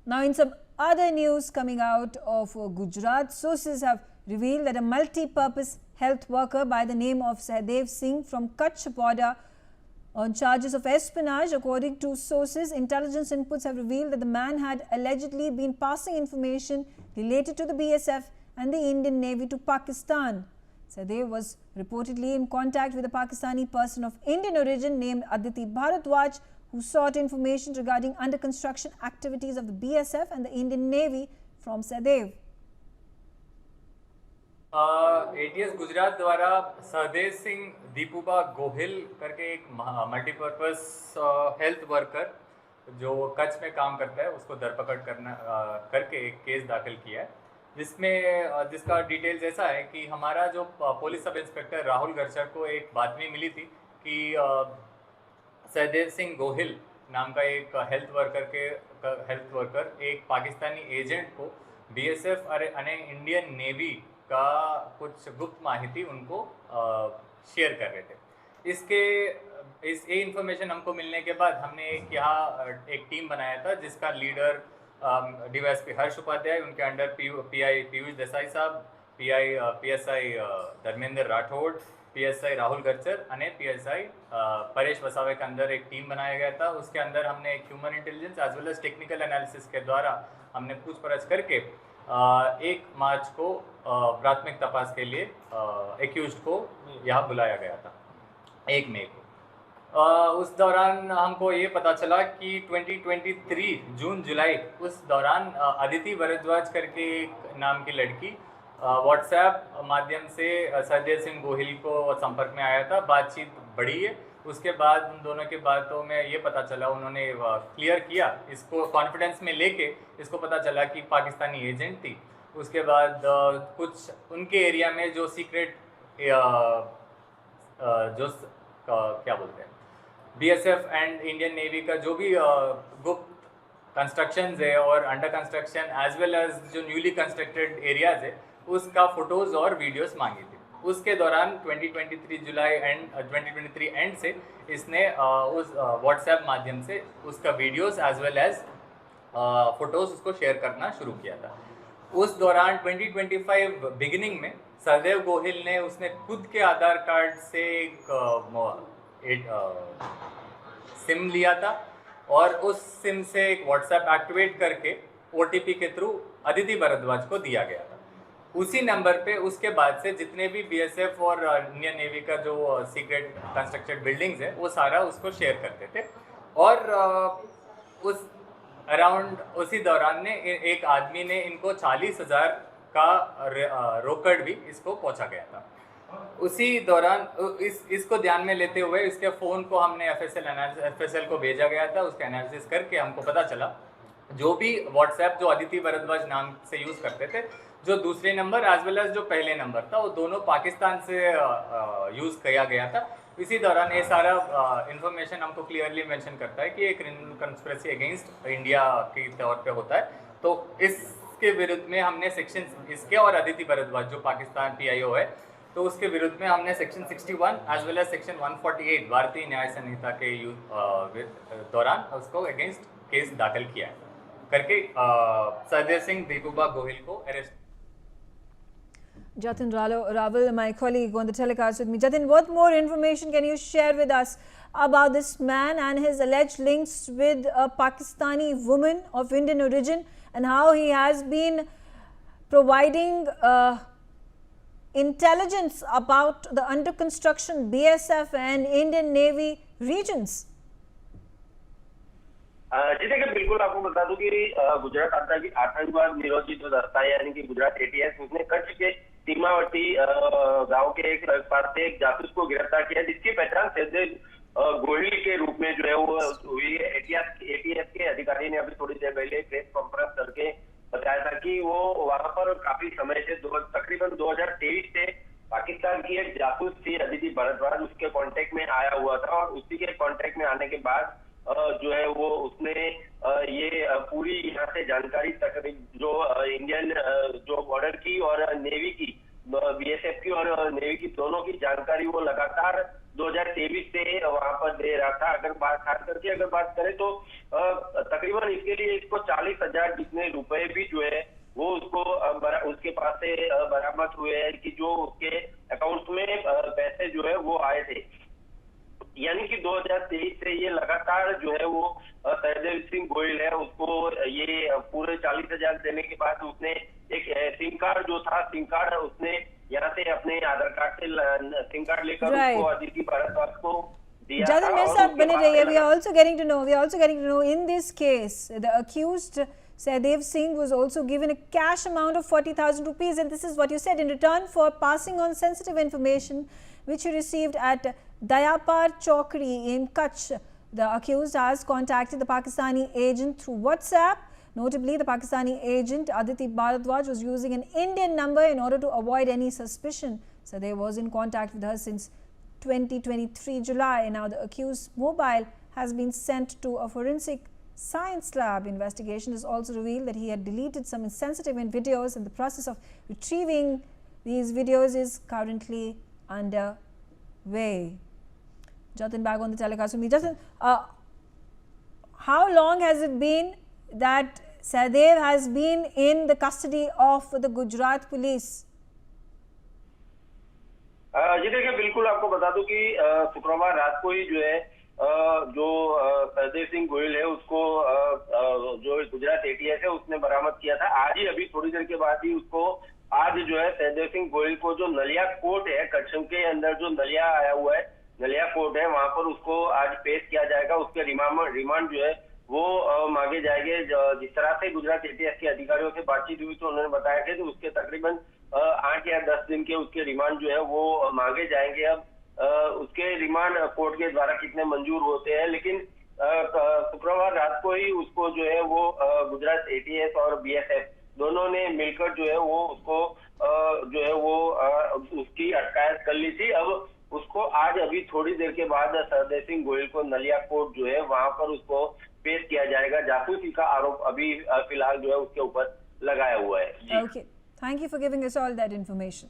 Now, in some other news coming out of Gujarat, sources have revealed that a multi-purpose health worker by the name of Sahdev Singh from Kutch border on charges of espionage. According to sources, intelligence inputs have revealed that the man had allegedly been passing information related to the BSF and the Indian Navy to Pakistan. Sahdev was reportedly in contact with a Pakistani person of Indian origin named Aditi Bharadwaj, who sought information regarding under construction activities of the BSF and the Indian Navy from Sahdev. ATS Gujarat द्वारा सहदेव सिंह दीपूबा गोहिल करके एक multipurpose health worker जो कच्छ में काम करता है उसको धरपकड़ करके एक केस दाखिल किया है, जिसका डिटेल्स ऐसा है कि हमारा जो पुलिस सब इंस्पेक्टर राहुल गर्चर को एक बातमी मिली थी कि सहदेव सिंह गोहिल नाम का एक हेल्थ वर्कर एक पाकिस्तानी एजेंट को बीएसएफ और इंडियन नेवी का कुछ गुप्त माहिती उनको शेयर कर रहे थे। ये इन्फॉर्मेशन हमको मिलने के बाद हमने एक टीम बनाया था, जिसका लीडर डीवाईएसपी हर्ष उपाध्याय, उनके अंडर पीआई पीयूष देसाई साहब, पीएसआई धर्मेंद्र राठौड़, पीएसआई राहुल गर्चर और पीएसआई परेश वसावे के अंदर एक टीम बनाया गया था। उसके अंदर हमने एक human intelligence as well as technical analysis के द्वारा हमने पूछपरछ करके 1 मार्च को प्राथमिक तपास के लिए एक्यूज्ड को यहाँ बुलाया गया था 1 मई को। उस दौरान हमको ये पता चला कि 2023 जून जुलाई उस दौरान अदिति भारद्वाज करके एक नाम की लड़की व्हाट्सएप माध्यम से सहदेव सिंह गोहिल को संपर्क में आया था। बातचीत बढ़ी है, उसके बाद उन दोनों की बातों में ये पता चला, उन्होंने क्लियर किया, इसको कॉन्फिडेंस में लेके इसको पता चला कि पाकिस्तानी एजेंट थी। उसके बाद कुछ उनके एरिया में जो सीक्रेट क्या बोलते हैं बीएसएफ एंड इंडियन नेवी का जो भी गुप्त कंस्ट्रक्शंस है और under construction as well as जो न्यूली कंस्ट्रक्टेड एरियाज है उसका फोटोज़ और वीडियोस मांगी थी। उसके दौरान 2023 एंड से इसने उस व्हाट्सएप माध्यम से उसका videos as well as photos उसको शेयर करना शुरू किया था। उस दौरान 2025 बिगिनिंग में सहदेव गोहिल ने उसने खुद के आधार कार्ड से एक सिम लिया था और उस सिम से एक व्हाट्सएप एक्टिवेट करके ओटीपी के थ्रू अदिति भारद्वाज को दिया गया था। उसी नंबर पे उसके बाद से जितने भी बीएसएफ और इंडियन नेवी का जो सीक्रेट कंस्ट्रक्टेड बिल्डिंग्स है वो सारा उसको शेयर करते थे। और उस अराउंड उसी दौरान ने एक आदमी ने इनको 40,000 का रोकड़ भी इसको पहुंचा गया था। उसी दौरान इसको ध्यान में लेते हुए इसके फ़ोन को हमने एफएसएल को भेजा गया था। उसका एनालिसिस करके हमको पता चला जो भी व्हाट्सएप जो अदिति भारद्वाज नाम से यूज़ करते थे, जो दूसरे नंबर एज वेल एज जो पहले नंबर था, वो दोनों पाकिस्तान से यूज़ किया गया था। इसी दौरान ये सारा इन्फॉर्मेशन हमको क्लियरली मेंशन करता है कि एक कंस्पिरेसी अगेंस्ट इंडिया के तौर पे होता है। तो इसके विरुद्ध में हमने सेक्शन इसके और अदिति भारद्वाज जो पाकिस्तान पीआईओ है, तो उसके विरुद्ध में हमने section 61 as well as section 148 Bharatiya न्याय संहिता के दौरान उसको अगेंस्ट केस दाखिल किया है करके सहदेव सिंह दीपूबा गोहिल को arrest. Jatin Raval, my colleague on the telecast with me. Jatin, what more information can you share with us about this man and his alleged links with a Pakistani woman of Indian origin and how he has been providing intelligence about the under construction BSF and Indian Navy regions? जी देखिए, बिल्कुल आपको बता दूं कि गुजरात आतंकवाद निरोधी जो दस्ता है यानी कि गुजरात एटीएस, उसने कच्छ के सीमावर्ती गांव के एक पास से एक जासूस को गिरफ्तार किया, जिसकी पहचान सहदेव गोहिल के रूप में जो है वो हुई है। एटीएस के अधिकारी ने अभी थोड़ी देर पहले प्रेस कॉन्फ्रेंस करके बताया था कि वो वहां पर काफी समय से तकरीबन 2023 से पाकिस्तान की एक जासूस थी अदिति भारद्वाज, उसके कांटेक्ट में आया हुआ था और उसी के कांटेक्ट में आने के बाद जो है वो उसने ये पूरी यहाँ से जानकारी तक जो इंडियन जो बॉर्डर की और नेवी की, बीएसएफ की और नेवी की दोनों की जानकारी वो लगातार 2023 से वहां पर दे रहा था। अगर खास करके अगर बात करें तो तकरीबन इसके लिए इसको 40,000 जितने रुपए भी जो है वो उसको उसके पास से बरामद हुए हैं कि जो उसके अकाउंट में पैसे जो है वो आए थे। यानी कि 2023 से ये लगातार जो है वो सहदेव सिंह गोयल है उसको ये पूरे 40,000 देने के बाद उसने एक सिम कार्ड जो था, सिम कार्ड उसने यहाँ से अपने आधार कार्ड से सिम कार्ड लेकर Right. उसको अदिति भारद्वाज को दिया Jadon, था। मेरे और साथ उसके बने बाद रहिए. We are also getting to know in this case the accused Sahdev Singh was also given a cash amount of 40,000 rupees, and this is what you said, in return for passing on sensitive information which he received at Dayapar Chowkri in Kutch. The accused has contacted the Pakistani agent through WhatsApp. Notably, the Pakistani agent Aditi Bharadwaj was using an Indian number in order to avoid any suspicion. Sahdev was in contact with her since 2023 July. Now the accused's mobile has been sent to a forensic science lab. Investigation has also revealed that he had deleted some insensitive videos, and the process of retrieving these videos is currently underway. Jatin, back on the telecast with me. Jatin, how long has it been that Sahdev has been in the custody of the Gujarat police? जी देखिए, बिल्कुल आपको बता दूं कि शुक्रवार रात को ही जो है जो सहदेव सिंह गोयल है उसको जो गुजरात एटीएस है उसने बरामद किया था। आज ही अभी थोड़ी देर के बाद ही उसको आज जो है सहदेव सिंह गोयल को जो नलिया कोर्ट है, कच्छम के अंदर जो नलिया आया हुआ है, नलिया कोर्ट है, वहां पर उसको आज पेश किया जाएगा। उसके रिमांड जो है वो मांगे जाएंगे। जिस तरह से गुजरात एटीएस के अधिकारियों से बातचीत हुई तो उन्होंने बताया कि तो उसके तकरीबन 8 या 10 दिन के उसके रिमांड जो है वो मांगे जाएंगे। अब उसके रिमांड कोर्ट के द्वारा कितने मंजूर होते हैं, लेकिन शुक्रवार रात को ही उसको जो है वो गुजरात एटीएस और बीएसएफ दोनों ने मिलकर जो है वो उसको जो है वो उसकी अटकायत कर ली थी। अब उसको आज अभी थोड़ी देर के बाद सहदेव सिंह गोयल को नलिया कोर्ट जो है वहां पर उसको पेश किया जाएगा। जासूसी का आरोप अभी फिलहाल जो है उसके ऊपर लगाया हुआ है। Okay. Thank you for giving us all that information.